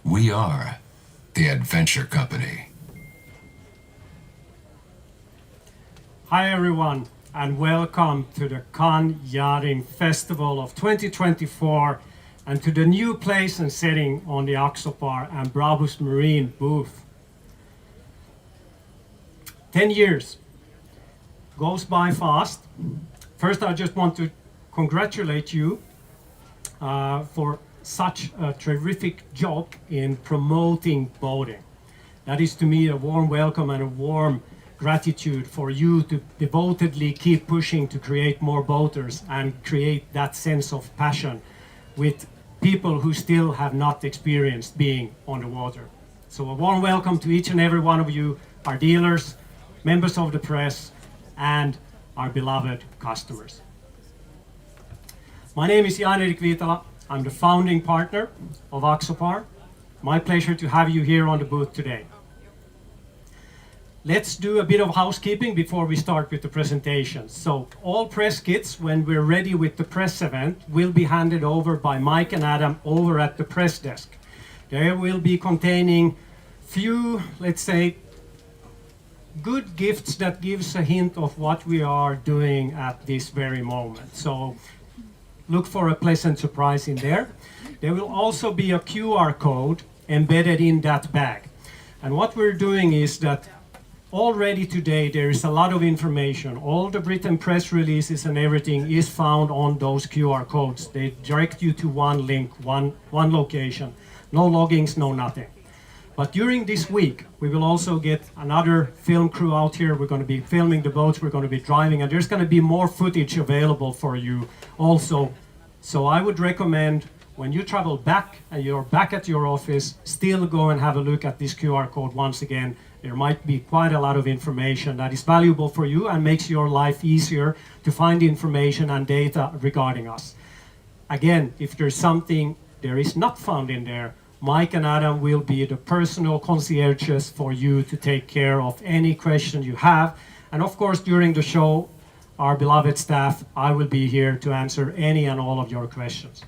We are the Adventure Company. Hi everyone, and welcome to the Kann Yachting Festival of 2024 and to the new place and setting on the Axopar and Brabus Marine booth. 10 years goes by fast. First, I just want to congratulate you for such a terrific job in promoting boating. That is to me a warm welcome and a warm gratitude for you to devotedly keep pushing to create more boaters and create that sense of passion with people who still have not experienced being on the water. So a warm welcome to each and every one of you, our dealers, members of the press, and our beloved customers. My name is Jan-Erik Viitala. I'm the founding partner of Axopar. My pleasure to have you here on the booth today. Let's do a bit of housekeeping before we start with the presentation. So all press kits, when we're ready with the press event, will be handed over by Mike and Adam over at the press desk. They will be containing few, let's say, good gifts that gives a hint of what we are doing at this very moment. So look for a pleasant surprise in there. There will also be a QR code embedded in that bag. And what we're doing is that already today there is a lot of information. All the Britain press releases and everything is found on those QR codes. They direct you to one link, one location. No loggings, no nothing. But during this week, we will also get another film crew out here. We're going to be filming the boats, we're going to be driving, and there's going to be more footage available for you also So I would recommend when you travel back and you're back at your office, still go and have a look at this QR code once again. There might be quite a lot of information that is valuable for you and makes your life easier to find information and data regarding us. Again, if there's something there is not found in there, Mike and Adam will be the personal concierges for you to take care of any question you have. And of course, during the show, our beloved staff, I will be here to answer any and all of your questions.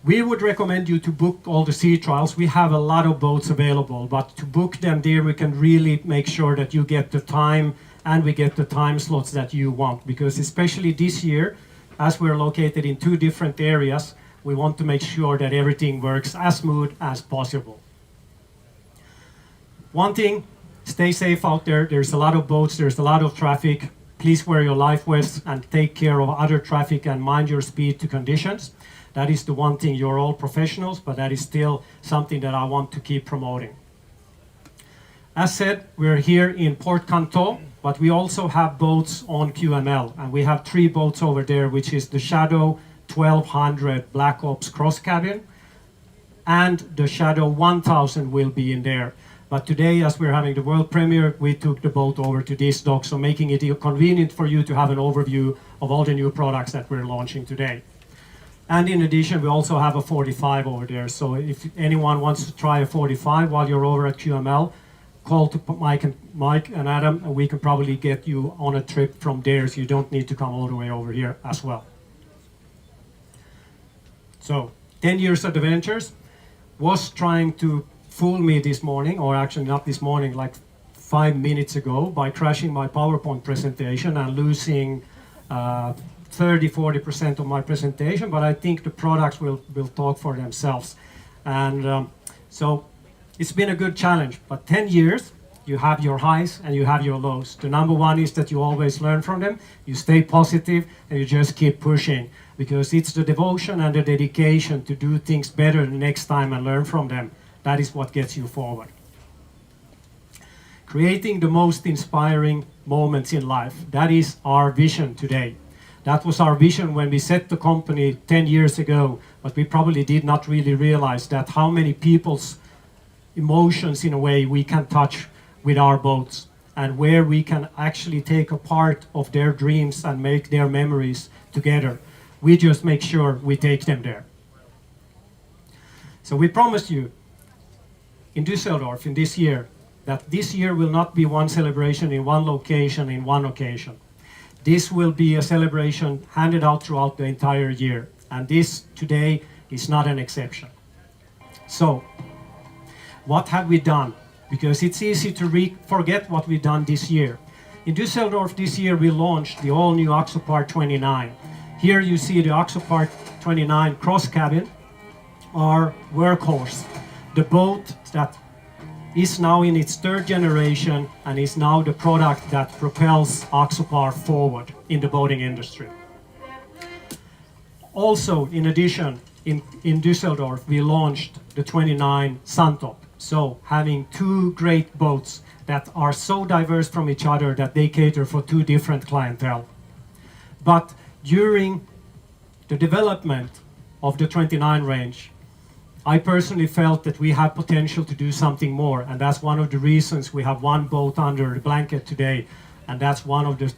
We would recommend you to book all the sea trials. We have a lot of boats available, but to book them there, we can really make sure that you get the time and we get the time slots that you want. Because especially this year, as we're located in 2 different areas, we want to make sure that everything works as smooth as possible. One thing, stay safe out there. There's a lot of boats, there's a lot of traffic. Please wear your life vests and take care of other traffic and mind your speed to conditions. That is the one thing. You're all professionals, but that is still something that I want to keep promoting. As said, we're here in Port Canton, but we also have boats on QML, and we have 3 boats over there, which is the Shadow 1200 Black Ops Cross Cabin, and the Shadow 1000 will be in there. But today, as we're having the world premiere, we took the boat over to this dock, so making it convenient for you to have an overview of all the new products that we're launching today. And in addition, we also have a 45 over there. So if anyone wants to try a 45 while you're over at QML, call to Mike and Adam, and we can probably get you on a trip from there, so you don't need to come all the way over here as well. So 10 years of adventures was trying to fool me this morning, or actually not this morning, like 5 minutes ago, by crashing my PowerPoint presentation and losing 30-40% of my presentation, but I think the products will talk for themselves. And so it's been a good challenge, but 10 years, you have your highs and you have your lows. The number one is that you always learn from them, you stay positive, and you just keep pushing, because it's the devotion and the dedication to do things better the next time and learn from them. That is what gets you forward. Creating the most inspiring moments in life, that is our vision today. That was our vision when we set the company 10 years ago, but we probably did not really realize that how many people's emotions, in a way, we can touch with our boats, and where we can actually take a part of their dreams and make their memories together. We just make sure we take them there. So we promised you in Düsseldorf in this year that this year will not be one celebration in one location in one occasion. This will be a celebration handed out throughout the entire year, and this today is not an exception. So, what have we done? Because it's easy to forget what we've done this year. In Düsseldorf this year we launched the all-new Axopar 29. Here you see the Axopar 29 cross cabin, our workhorse, the boat that is now in its 3rd generation and is now the product that propels Axopar forward in the boating industry. Also, in addition, in Düsseldorf, we launched the 29 Suntop. So, having 2 great boats that are so diverse from each other that they cater for 2 different clientele. But during the development of the 29 range, I personally felt that we have potential to do something more, and that's one of the reasons we have 1 boat under the blanket today, and that's one of the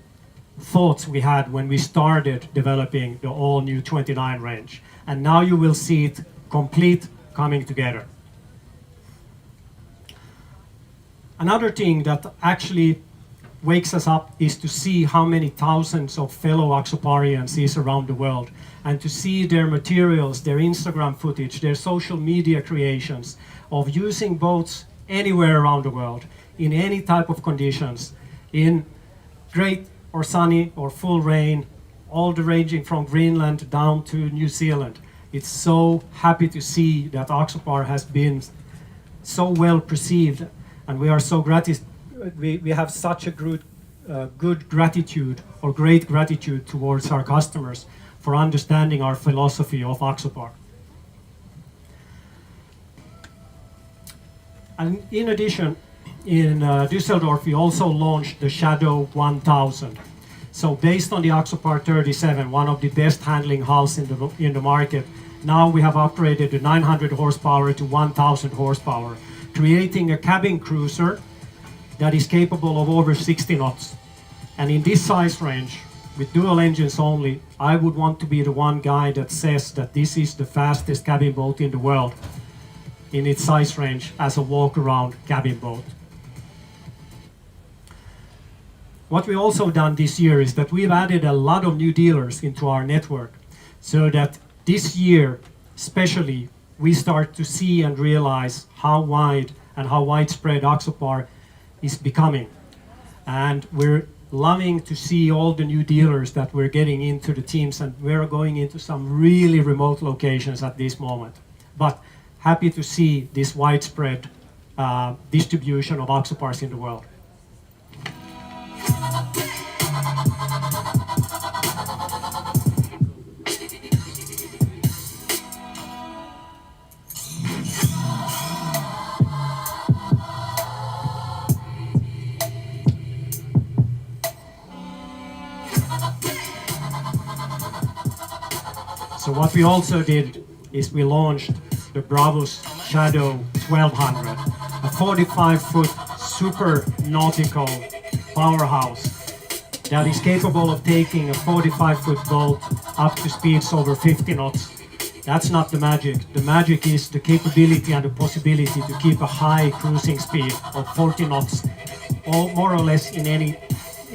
thoughts we had when we started developing the all-new 29 range. And now you will see it complete, coming together. Another thing that actually wakes us up is to see how many thousands of fellow Axoparians is around the world, and to see their materials, their Instagram footage, their social media creations of using boats anywhere around the world, in any type of conditions, in great or sunny or full rain, all the ranging from Greenland down to New Zealand. It's so happy to see that Axopar has been so well perceived, and we are so we have such a good gratitude, or great gratitude towards our customers for understanding our philosophy of Axopar. And in addition, in Düsseldorf, we also launched the Shadow 1000. So based on the Axopar 37, one of the best handling hulls in the market, now we have upgraded the 900 horsepower to 1000 horsepower, creating a cabin cruiser that is capable of over 60 knots. And in this size range, with dual engines only, I would want to be the one guy that says that this is the fastest cabin boat in the world in its size range as a walk-around cabin boat. What we also done this year is that we've added a lot of new dealers into our network, so that this year, especially, we start to see and realize how wide and how widespread Axopar is becoming. And we're loving to see all the new dealers that we're getting into the teams, and we're going into some really remote locations at this moment. But happy to see this widespread distribution of Axopars in the world. So what we also did is we launched the Bravus Shadow 1200, a 45-foot super nautical powerhouse that is capable of taking a 45-foot boat up to speeds over 50 knots. That's not the magic. The magic is the capability and the possibility to keep a high cruising speed of 40 knots, more or less in any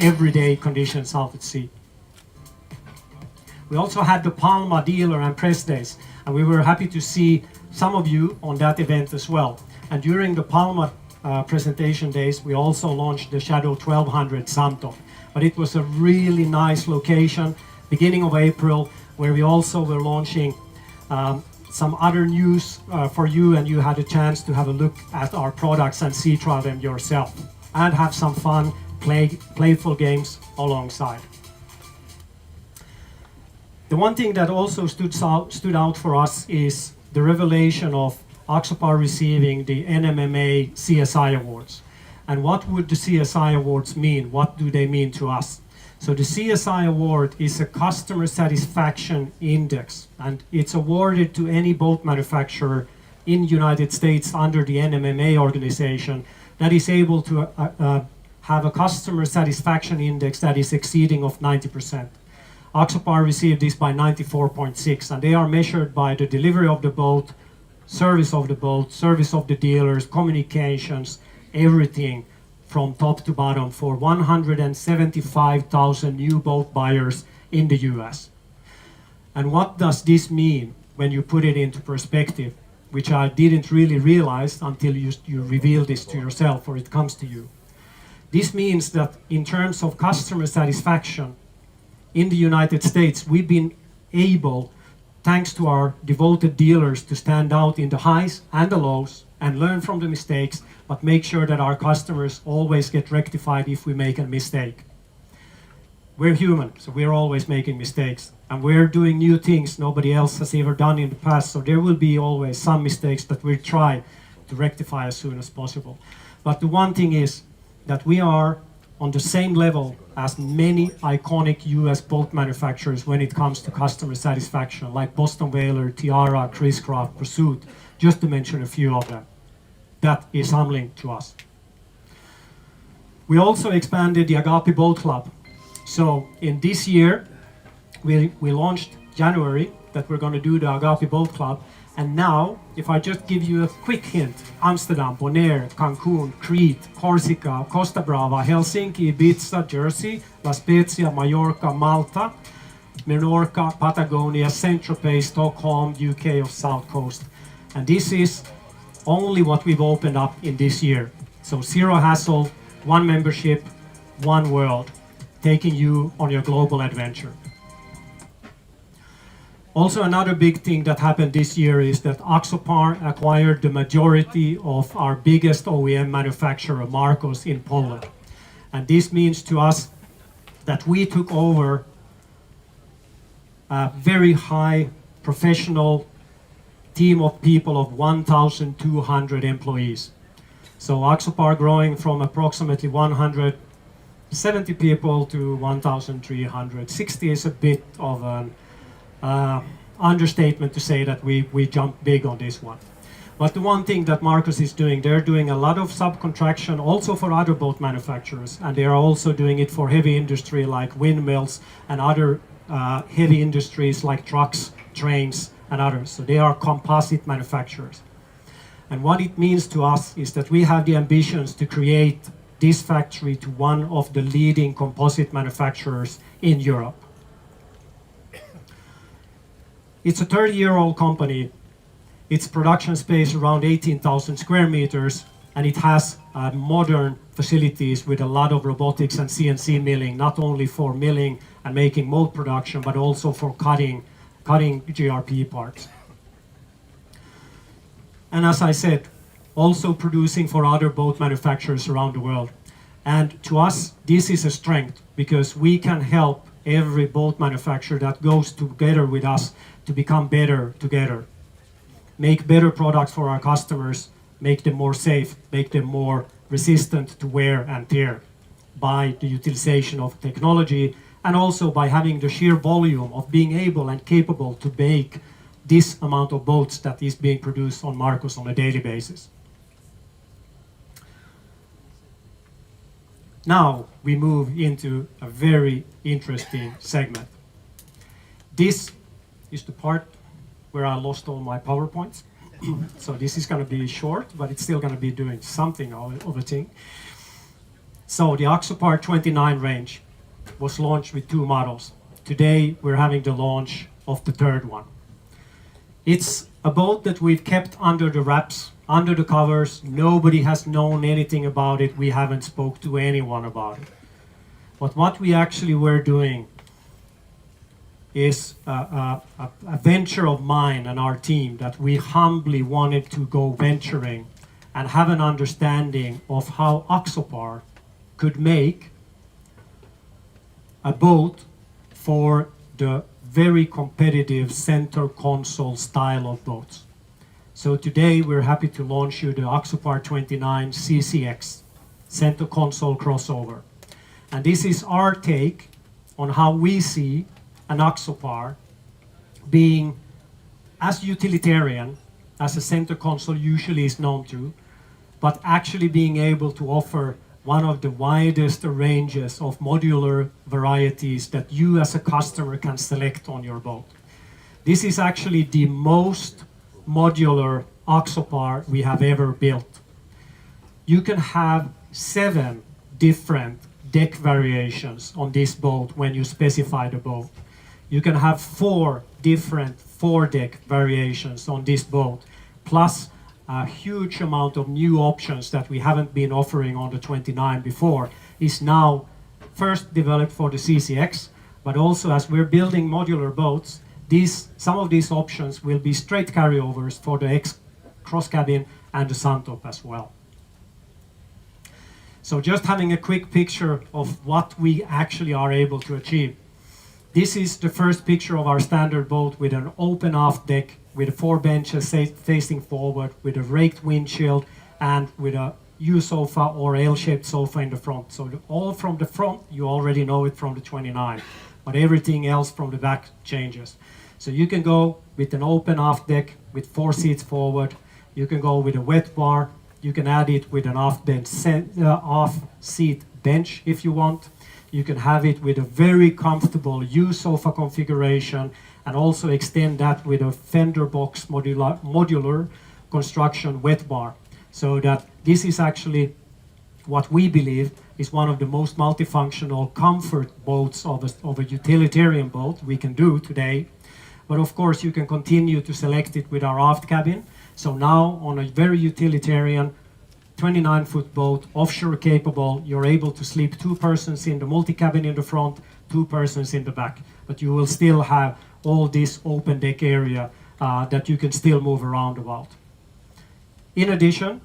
everyday conditions out at sea. We also had the Palma dealer and press days, and we were happy to see some of you on that event as well. And during the Palma presentation days, we also launched the Shadow 1200 Santo. But it was a really nice location, beginning of April, where we also were launching some other news for you, and you had a chance to have a look at our products and see trial them yourself, and have some fun, playful games alongside. The one thing that also stood out for us is the revelation of Axopar receiving the NMMA CSI Awards. And what would the CSI Awards mean? What do they mean to us? So the CSI Award is a customer satisfaction index, and it's awarded to any boat manufacturer in the United States under the NMMA organization that is able to have a customer satisfaction index that is exceeding of 90%. Axopar received this by 94.6, and they are measured by the delivery of the boat, service of the dealers, communications, everything from top to bottom for 175,000 new boat buyers in the US. And what does this mean when you put it into perspective, which I didn't really realize until you reveal this to yourself or it comes to you. This means that in terms of customer satisfaction, in the United States, we've been able, thanks to our devoted dealers, to stand out in the highs and the lows and learn from the mistakes, but make sure that our customers always get rectified if we make a mistake. We're human, so we're always making mistakes, and we're doing new things nobody else has ever done in the past, so there will be always some mistakes that we'll try to rectify as soon as possible. But the one thing is that we are on the same level as many iconic US boat manufacturers when it comes to customer satisfaction, like Boston Whaler, Tiara, Chris-Craft, Pursuit, just to mention a few of them. That is humbling to us. We also expanded the Agape Boat Club. So in this year, we launched January that we're going to do the Agape Boat Club. And now, if I just give you a quick hint, Amsterdam, Bonaire, Cancun, Crete, Corsica, Costa Brava, Helsinki, Ibiza, Jersey, La Spezia, Mallorca, Malta, Menorca, Patagonia, Saint-Tropez, Stockholm, UK of South Coast. And this is only what we've opened up in this year. So zero hassle, one membership, one world, taking you on your global adventure. Also, another big thing that happened this year is that Axopar acquired the majority of our biggest OEM manufacturer, Marcos, in Poland. And this means to us that we took over a very high professional team of people of 1,200 employees. So Axopar growing from approximately 100 70 people to 1,300. 60 is a bit of an understatement to say that we jumped big on this one. But the one thing that Marcus is doing, they're doing a lot of subcontraction also for other boat manufacturers, and they are also doing it for heavy industry like windmills and other heavy industries like trucks, trains, and others. So they are composite manufacturers. And what it means to us is that we have the ambitions to create this factory to one of the leading composite manufacturers in Europe. It's a 30-year-old company. Its production space around 18,000 square meters, and it has modern facilities with a lot of robotics and CNC milling, not only for milling and making mold production, but also for cutting GRP parts. And as I said, also producing for other boat manufacturers around the world. And to us, this is a strength because we can help every boat manufacturer that goes together with us to become better together. Make better products for our customers, make them more safe, make them more resistant to wear and tear by the utilization of technology, and also by having the sheer volume of being able and capable to make this amount of boats that is being produced on Marcus on a daily basis. Now we move into a very interesting segment. This is the part where I lost all my PowerPoints. So this is going to be short, but it's still going to be doing something of a thing. So the Axopar 29 range was launched with 2 models. Today we're having the launch of the 3rd one. It's a boat that we've kept under the wraps, under the covers. Nobody has known anything about it. We haven't spoke to anyone about it. But what we actually were doing is a venture of mine and our team that we humbly wanted to go venturing and have an understanding of how Axopar could make a boat for the very competitive center console style of boats. So today we're happy to launch you the Axopar 29 CCX, center console crossover. And this is our take on how we see an Axopar being as utilitarian as a center console usually is known to, but actually being able to offer one of the widest ranges of modular varieties that you as a customer can select on your boat. This is actually the most modular Axopar we have ever built. You can have 7 different deck variations on this boat when you specify the boat. You can have 4 different 4-deck variations on this boat, plus a huge amount of new options that we haven't been offering on the 29 before is now first developed for the CCX, but also as we're building modular boats, some of these options will be straight carryovers for the X cross cabin and the Suntop as well. So just having a quick picture of what we actually are able to achieve. This is the first picture of our standard boat with an open aft deck with 4 benches facing forward, with a raked windshield, and with a U-sofa or L-shaped sofa in the front. So all from the front, you already know it from the 29, but everything else from the back changes. So you can go with an open aft deck with 4 seats forward. You can go with a wet bar. You can add it with an off-seat bench if you want. You can have it with a very comfortable U-sofa configuration and also extend that with a fender box modular construction wet bar. So that this is actually what we believe is one of the most multifunctional comfort boats of a utilitarian boat we can do today. But of course you can continue to select it with our aft cabin. So now on a very utilitarian 29-foot boat, offshore capable, you're able to sleep 2 persons in the multi-cabin in the front, 2 persons in the back. But you will still have all this open deck area that you can still move around about. In addition,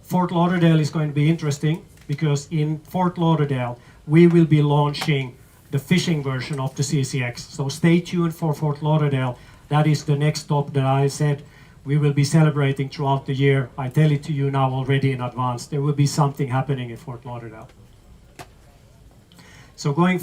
Fort Lauderdale is going to be interesting because in Fort Lauderdale, we will be launching the fishing version of the CCX. So stay tuned for Fort Lauderdale. That is the next stop that I said we will be celebrating throughout the year. I tell it to you now already in advance. There will be something happening in Fort Lauderdale. So going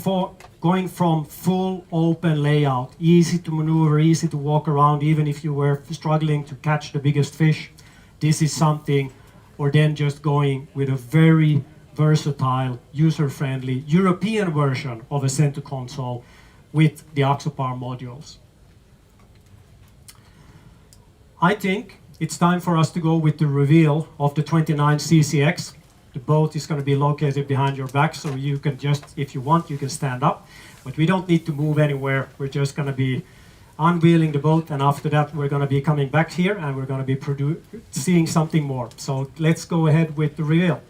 from full open layout, easy to maneuver, easy to walk around, even if you were struggling to catch the biggest fish, this is something, or then just going with a very versatile, user-friendly European version of a center console with the Axopar modules. I think it's time for us to go with the reveal of the 29 CCX. The boat is going to be located behind your back, so you can just, if you want, you can stand up. But we don't need to move anywhere. We're just going to be unveiling the boat, and after that we're going to be coming back here and we're going to be seeing something more. So let's go ahead with the reveal.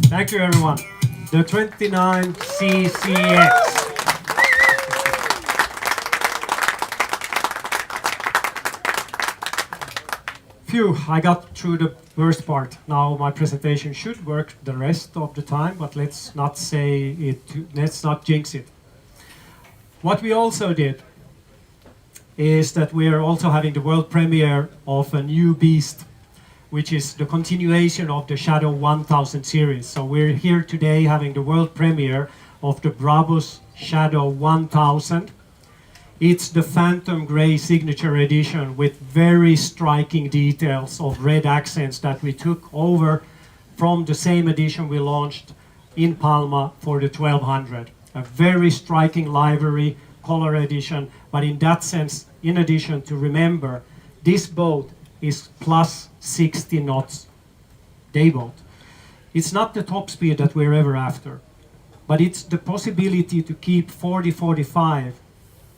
Thank you, everyone. The 29 CCX. Phew, I got through the worst part. Now my presentation should work the rest of the time, but let's not say it, let's not jinx it. What we also did is that we are also having the world premiere of a new beast, which is the continuation of the Shadow 1000 series. So we're here today having the world premiere of the Brabus Shadow 1000. It's the Phantom Grey signature edition with very striking details of red accents that we took over from the same edition we launched in Palma for the 1200. A very striking livery color edition, but in that sense, in addition to remember, this boat is plus 60 knots day boat. It's not the top speed that we're ever after, but it's the possibility to keep 40, 45,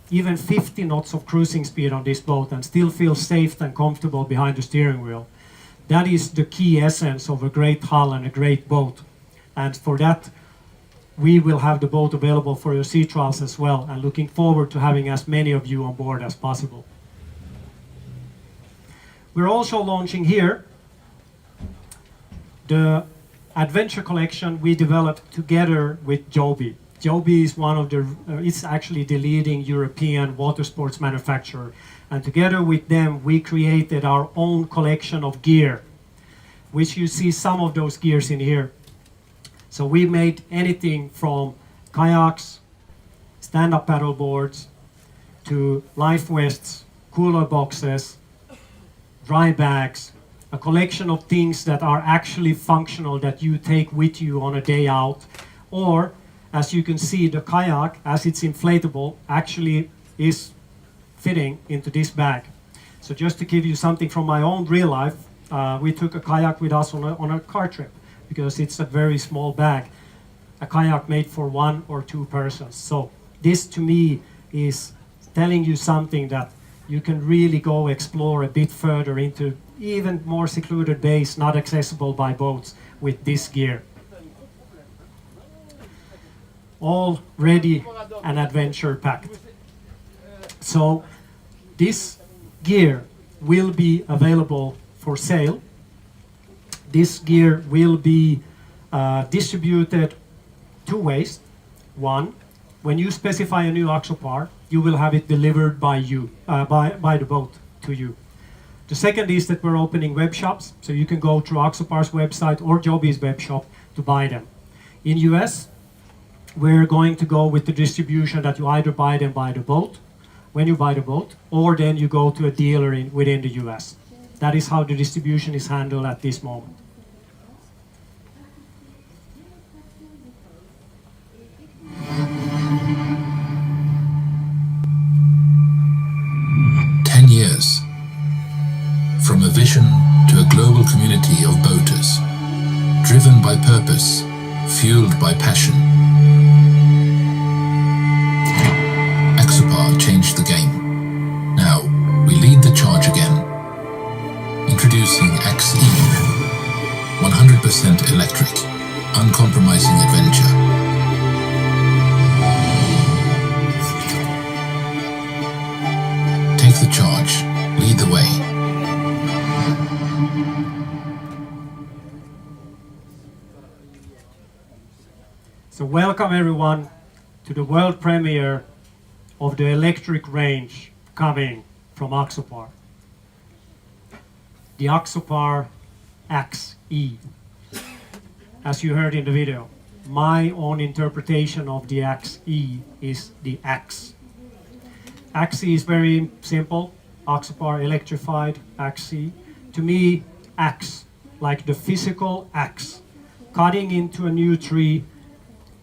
even 50 knots of cruising speed on this boat and still feel safe and comfortable behind the steering wheel. That is the key essence of a great hull and a great boat. And for that, we will have the boat available for your sea trials as well, and looking forward to having as many of you on board as possible. We're also launching here the adventure collection we developed together with Joby. Joby is one of it's actually the leading European water sports manufacturer. And together with them, we created our own collection of gear, which you see some of those gears in here. So we made anything from kayaks, stand-up paddle boards, to life vests, cooler boxes, dry bags, a collection of things that are actually functional that you take with you on a day out. Or, as you can see, the kayak, as it's inflatable, actually is fitting into this bag. So just to give you something from my own real life, we took a kayak with us on a car trip because it's a very small bag. A kayak made for 1 or 2 persons. So this to me is telling you something that you can really go explore a bit further into even more secluded bays not accessible by boats with this gear. All ready and adventure packed. So this gear will be available for sale. This gear will be distributed 2 ways. One, when you specify a new Axopar, you will have it delivered by you, by the boat to you. The second is that we're opening web shops, so you can go through Axopar's website or Joby's web shop to buy them. In US, we're going to go with the distribution that you either buy them by the boat, when you buy the boat, or then you go to a dealer within the US. That is how the distribution is handled at this moment. Years. From a vision to a global community of boaters, driven by purpose, fueled by passion. Axopar changed the game. Now, welcome everyone to the world premiere of the electric range coming from Axopar. The Axopar Axe-E. As you heard in the video, my own interpretation of the Axe-E is the Axe. Axe-E is very simple. Axopar electrified Axe-E. To me, axe, like the physical axe, cutting into a new tree,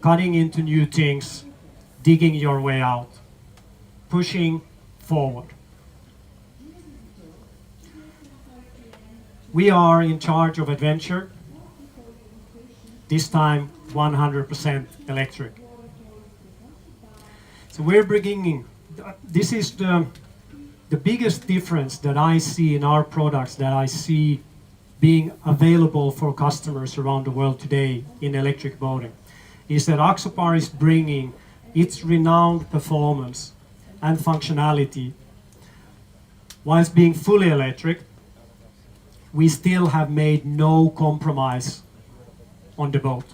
cutting into new things, digging your way out, pushing forward. We are in charge of adventure, this time 100% electric. So we're bringing, this is the biggest difference that I see in our products, that I see being available for customers around the world today in electric boating, is that Axopar is bringing its renowned performance and functionality. Whilst being fully electric, we still have made no compromise on the boat.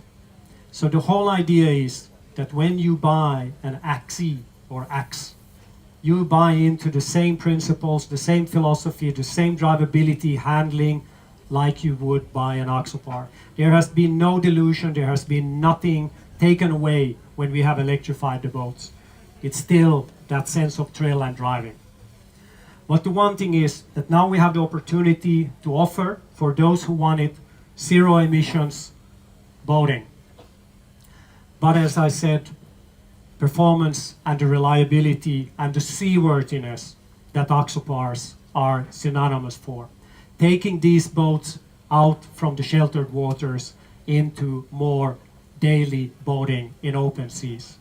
So the whole idea is that when you buy an Axe or Axe, you buy into the same principles, the same philosophy, the same drivability, handling, like you would buy an Axopar. There has been no dilution, there has been nothing taken away when we have electrified the boats. It's still that sense of thrill and driving. But the one thing is that now we have the opportunity to offer, for those who want it, zero emissions boating. But as I said, performance and the reliability and the seaworthiness that Axopars are synonymous for. Taking these boats out from the sheltered waters into more daily boating in open seas.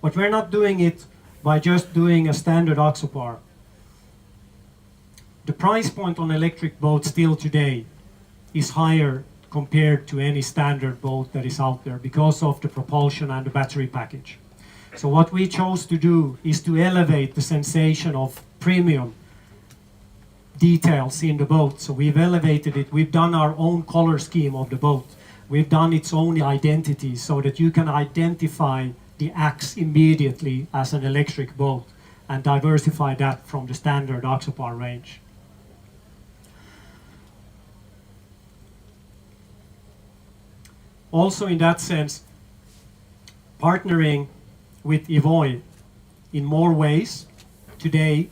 But we're not doing it by just doing a standard Axopar. The price point on electric boats still today is higher compared to any standard boat that is out there because of the propulsion and the battery package. So what we chose to do is to elevate the sensation of premium details in the boat. So we've elevated it, we've done our own color scheme of the boat. We've done its own identity so that you can identify the Axe immediately as an electric boat and diversify that from the standard Axopar range. Also in that sense, partnering with Evoy in more ways today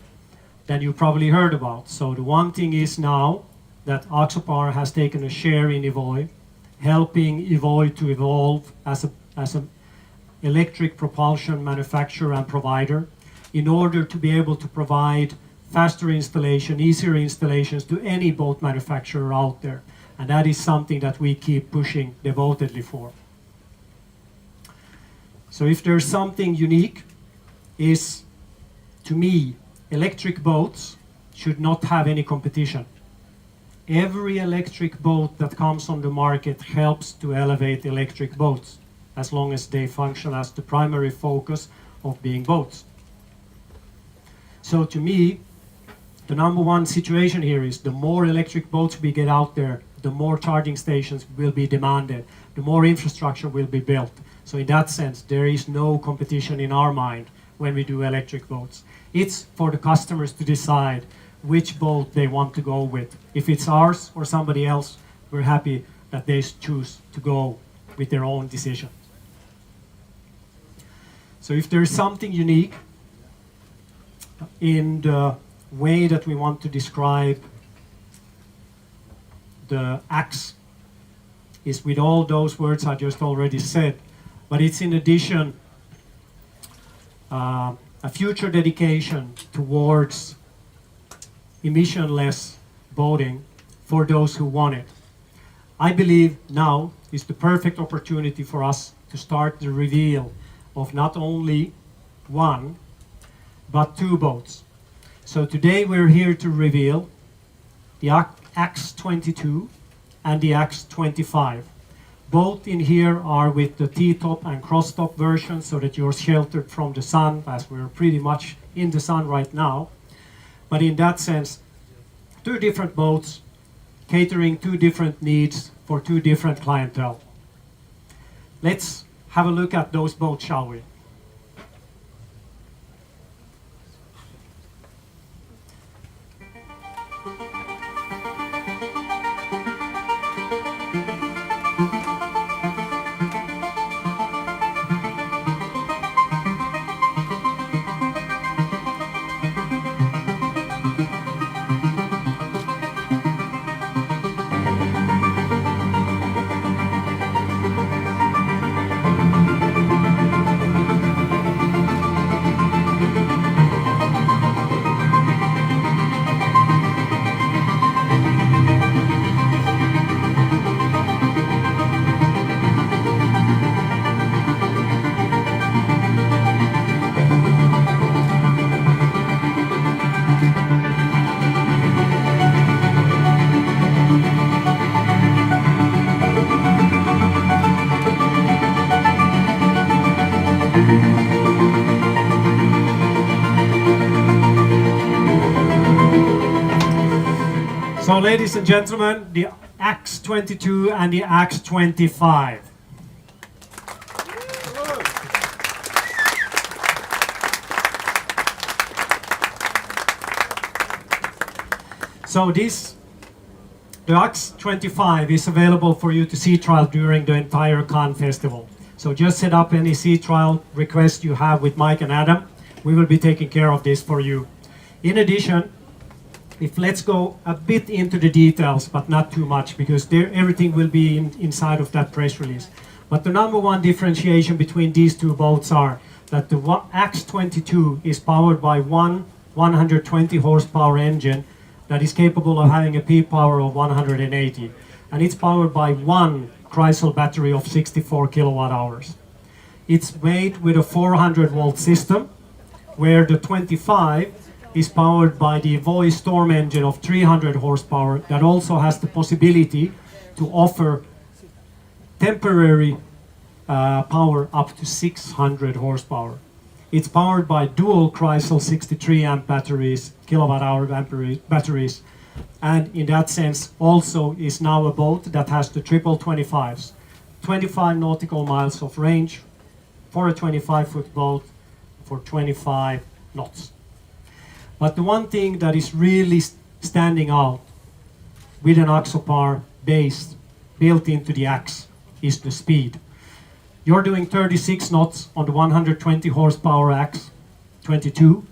than you probably heard about. So the one thing is now that Axopar has taken a share in Evoy, helping Evoy to evolve as an electric propulsion manufacturer and provider in order to be able to provide faster installation, easier installations to any boat manufacturer out there. And that is something that we keep pushing devotedly for. So if there's something unique, is, to me, electric boats should not have any competition. Every electric boat that comes on the market helps to elevate electric boats, as long as they function as the primary focus of being boats. So to me, the number one situation here is the more electric boats we get out there, the more charging stations will be demanded, the more infrastructure will be built. So in that sense, there is no competition in our mind when we do electric boats. It's for the customers to decide which boat they want to go with. If it's ours or somebody else, we're happy that they choose to go with their own decision. So if there's something unique in the way that we want to describe the Axe, is with all those words I just already said, but it's in addition a future dedication towards emissionless boating for those who want it. I believe now is the perfect opportunity for us to start the reveal of not only one, but two boats. So today we're here to reveal the Axe 22 and the Axe 25. Both in here are with the T-top and cross-top version so that you're sheltered from the sun, as we're pretty much in the sun right now. But in that sense, two different boats catering two different needs for two different clientele. let's have a look at those boats, shall we? So, ladies and gentlemen, the X22 and the X25. So the X25 is available for you to sea trial during the entire Cannes Festival. So just set up any sea trial request you have with Mike and Adam. We will be taking care of this for you. In addition, let's go a bit into the details, but not too much, because everything will be inside of that press release. But the number one differentiation between these two boats are that the X22 is powered by one 120 horsepower engine that is capable of having a peak power of 180. And it's powered by one Chrysler battery of 64 kilowatt hours. It's made with a 400 volt system, where the 25 is powered by the Voice Storm engine of 300 horsepower that also has the possibility to offer temporary power up to 600 horsepower. It's powered by dual Chrysler 63 amp batteries, kilowatt hour batteries, and in that sense also is now a boat that has the triple 25s, 25 nautical miles of range for a 25-foot boat for 25 knots. But the one thing that is really standing out with an Axopar base built into the Axe is the speed. You're doing 36 knots on the 120 horsepower Axe 22.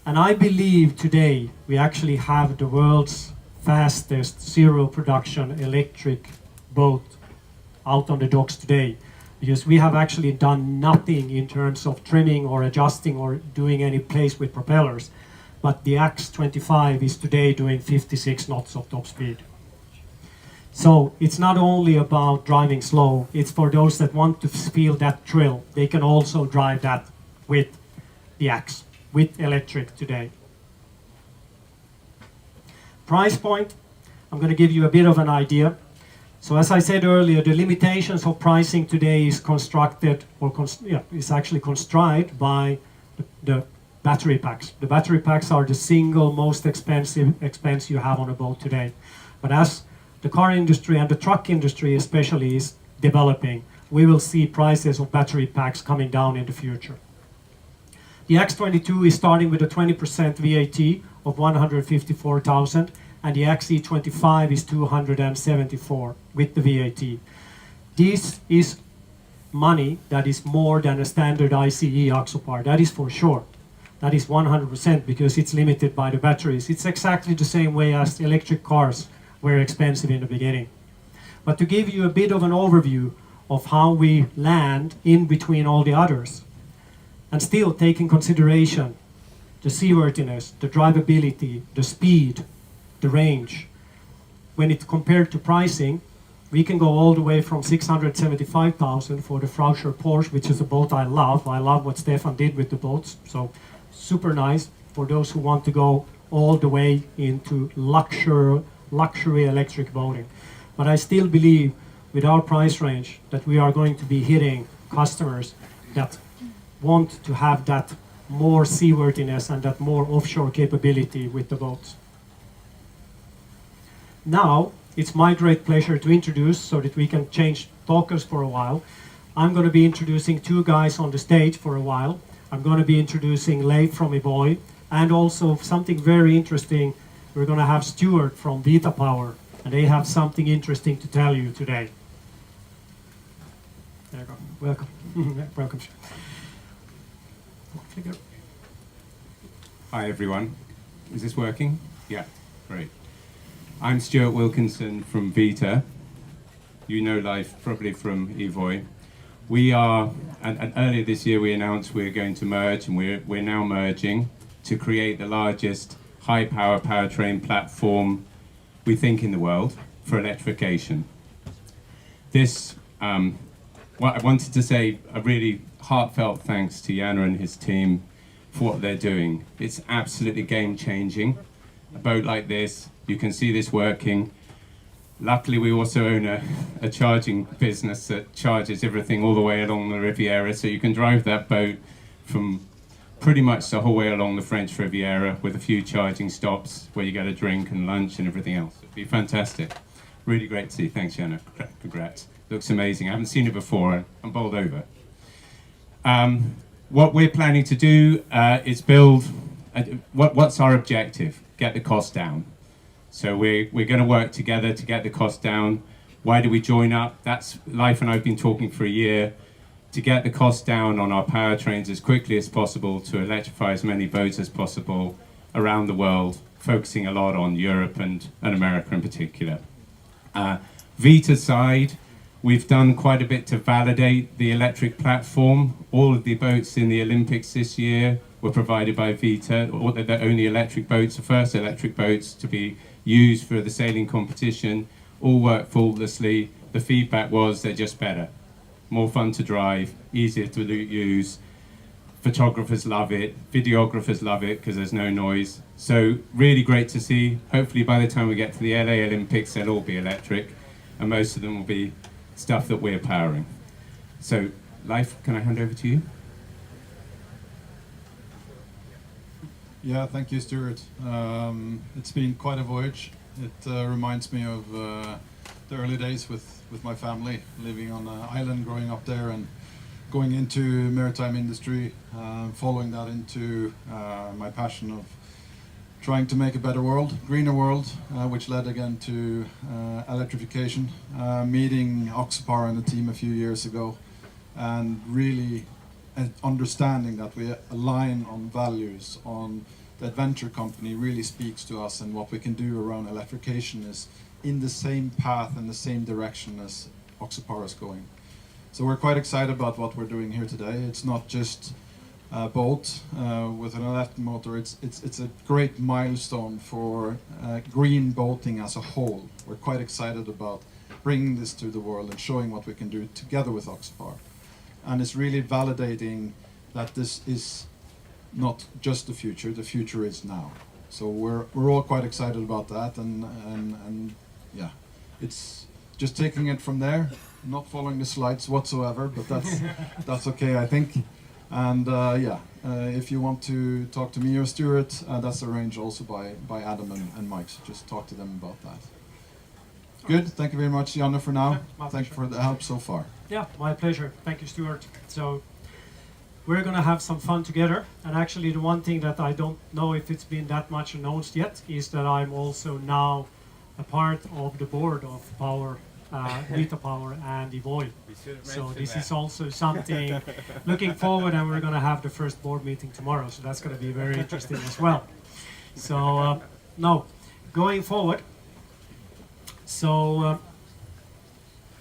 And I believe today we actually have the world's fastest zero production electric boat out on the docks today, because we have actually done nothing in terms of trimming or adjusting or doing any place with propellers. But the X25 is today doing 56 knots of top speed. So it's not only about driving slow, it's for those that want to feel that thrill. They can also drive that with the Axe, with electric today. Price point, I'm going to give you a bit of an idea. So as I said earlier, the limitations of pricing today is constructed, or is actually constrained by the battery packs. The battery packs are the single most expensive expense you have on a boat today. But as the car industry and the truck industry especially is developing, we will see prices of battery packs coming down in the future. The X22 is starting with a 20% VAT of 154,000, and the XE25 is 274 with the VAT. This is money that is more than a standard ICE Axopar, that is for sure. That is 100%, because it's limited by the batteries. It's exactly the same way as electric cars were expensive in the beginning. But to give you a bit of an overview of how we land in between all the others, and still take in consideration the seaworthiness, the drivability, the speed, the range. When it's compared to pricing, we can go all the way from 675,000 for the Frauscher Porsche, which is a boat I love. I love what Stefan did with the boats, so super nice for those who want to go all the way into luxury electric boating. But I still believe with our price range that we are going to be hitting customers that want to have that more seaworthiness and that more offshore capability with the boats. Now, it's my great pleasure to introduce, so that we can change talkers for a while. I'm going to be introducing two guys on the stage for a while. I'm going to be introducing Leif from Evoy, and also something very interesting, we're going to have Stuart from Vita Power, and they have something interesting to tell you today. There you go. Welcome. Welcome. Hi everyone. Is this working? Yeah, great. I'm Stuart Wilkinson from Vita. You know Leif probably from Evoy. We are, and earlier this year we announced we're going to merge, and we're now merging to create the largest high power powertrain platform we think in the world for electrification. This, well, I wanted to say a really heartfelt thanks to Janne and his team for what they're doing. It's absolutely game-changing. A boat like this, you can see this working. Luckily, we also own a charging business that charges everything all the way along the Riviera, so you can drive that boat from pretty much the whole way along the French Riviera with a few charging stops where you get a drink and lunch and everything else. It'd be fantastic. Really great to see. Thanks, Janne. Congrats. Looks amazing. I haven't seen it before. I'm bowled over. What we're planning to do is build, what's our objective? Get the cost down. So we're going to work together to get the cost down. Why do we join up? That's Leif and I have been talking for a year to get the cost down on our powertrains as quickly as possible, to electrify as many boats as possible around the world, focusing a lot on Europe and America in particular. Vita side, we've done quite a bit to validate the electric platform. All of the boats in the Olympics this year were provided by Vita, or the only electric boats, the first electric boats to be used for the sailing competition, all work faultlessly. The feedback was they're just better, more fun to drive, easier to use. Photographers love it, videographers love it because there's no noise. So really great to see. Hopefully by the time we get to the LA Olympics, they'll all be electric, and most of them will be stuff that we're powering. So, Leif, can I hand over to you? Yeah, thank you, Stuart. It's been quite a voyage. It reminds me of the early days with my family, living on an island, growing up there, and going into maritime industry, following that into my passion of trying to make a better world, greener world, which led again to electrification, meeting Axopar and the team a few years ago, and really understanding that we align on values, on the adventure company really speaks to us, and what we can do around electrification is in the same path and the same direction as Axopar is going. So we're quite excited about what we're doing here today. It's not just boat with an electric motor. It's a great milestone for green boating as a whole. We're quite excited about bringing this to the world and showing what we can do together with Axopar. And it's really validating that this is not just the future is now. So we're all quite excited about that, and yeah, it's just taking it from there, not following the slides whatsoever, but that's okay, I think. And if you want to talk to me or Stuart, that's arranged also by Adam and Mike, so just talk to them about that. Good, thank you very much, Janne, for now. Yeah, Thank you for the help so far. Yeah, my pleasure. Thank you, Stuart. So we're going to have some fun together. And actually the one thing that I don't know if it's been that much announced yet is that I'm also now a part of the board of Vita Power and Evoy. So this is also something looking forward, and we're going to have the first board meeting tomorrow. So that's going to be very interesting as well. So now, going forward, so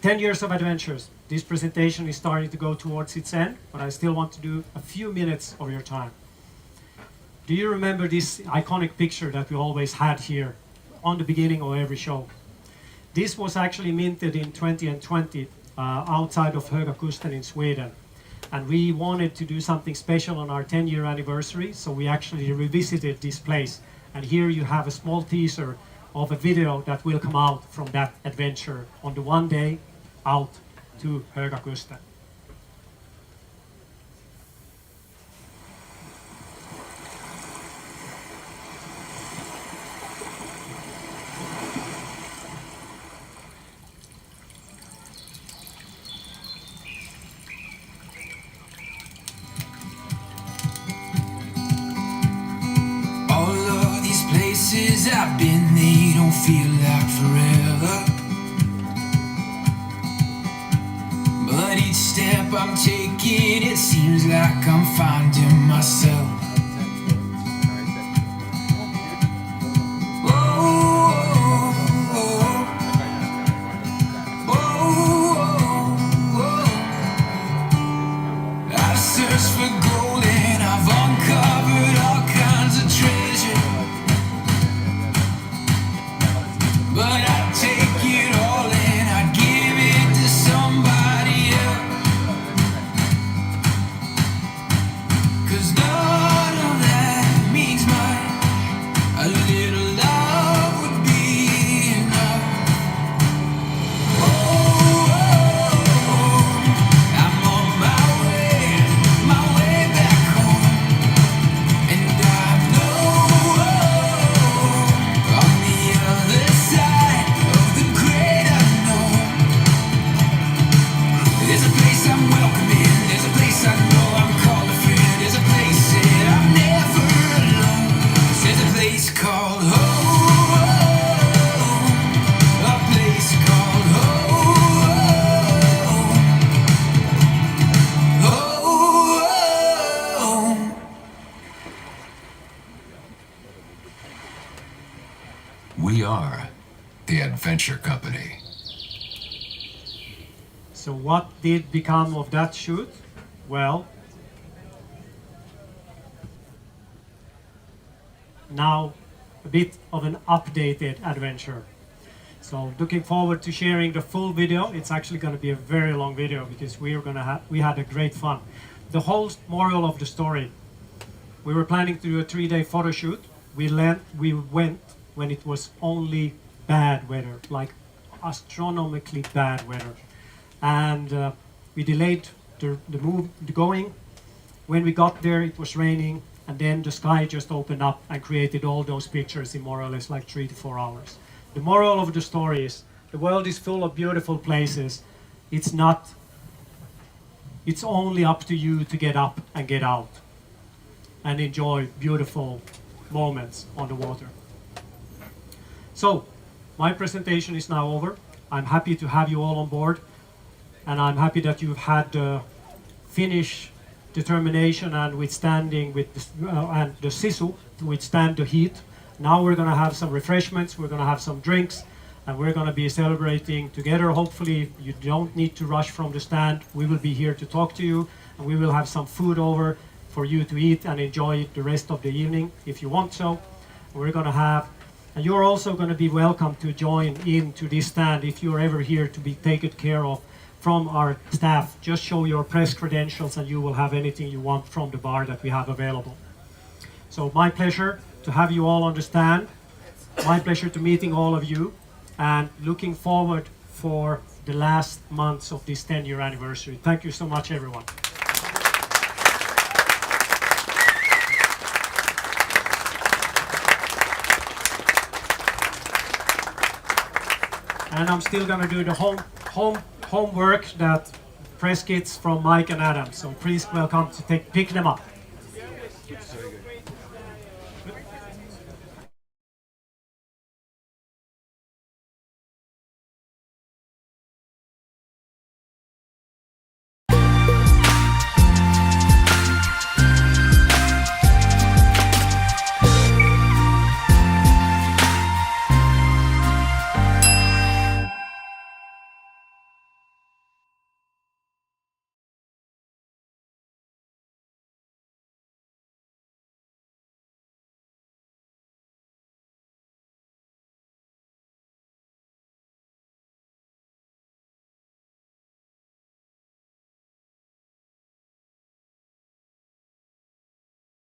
10 years of adventures. This presentation is starting to go towards its end, but I still want to do a few minutes of your time. Do you remember this iconic picture that we always had here on the beginning of every show? This was actually minted in 2020 outside of Höga Kusten in Sweden. And we wanted to do something special on our 10-year anniversary, so we actually revisited this place. And here you have a small teaser of a video that will come out from that adventure on the one day out to Höga Kusten. years I've been, they don't feel like forever. But each step I'm taking, it seems like I'm finding myself. I've searched for gold and I've uncovered all kinds of treasure, but I'd take it all and I'd give it to somebody else. 'Cause none of that means much. A little love would be enough. I'm on my way back home, and I know on the other side of the great unknown, there's a place I'm welcome in, there's a place I know I'm called a friend, there's a place that I'm never alone, there's a place called home, a place called home. We are the Adventure Company. So what did become of that shoot? Well, now a bit of an updated adventure. So looking forward to sharing the full video. It's actually going to be a very long video because we had a great fun. The whole moral of the story: we were planning to do a 3-day photo shoot. We went when it was only bad weather, like astronomically bad weather, and we delayed the going. When we got there, it was raining, and then the sky just opened up and created all those pictures in more or less like 3 to 4 hours. The moral of the story is the world is full of beautiful places. It's only up to you to get up and get out and enjoy beautiful moments on the water. So my presentation is now over. I'm happy to have you all on board, and I'm happy that you've had the Finnish determination and withstanding with and the sisu to withstand the heat. Now we're going to have some refreshments, we're going to have some drinks, and we're going to be celebrating together. Hopefully you don't need to rush from the stand. We will be here to talk to you, and we will have some food over for you to eat and enjoy the rest of the evening if you want so. We're going to have, and you're also going to be welcome to join in to this stand if you're ever here to be taken care of from our staff. Just show your press credentials and you will have anything you want from the bar that we have available. So my pleasure to have you all on the stand. My pleasure to meeting all of you, and looking forward for the last months of this 10-year anniversary. Thank you so much, everyone. And I'm still going to do the homework that press kits from Mike and Adam. So please welcome to pick them up.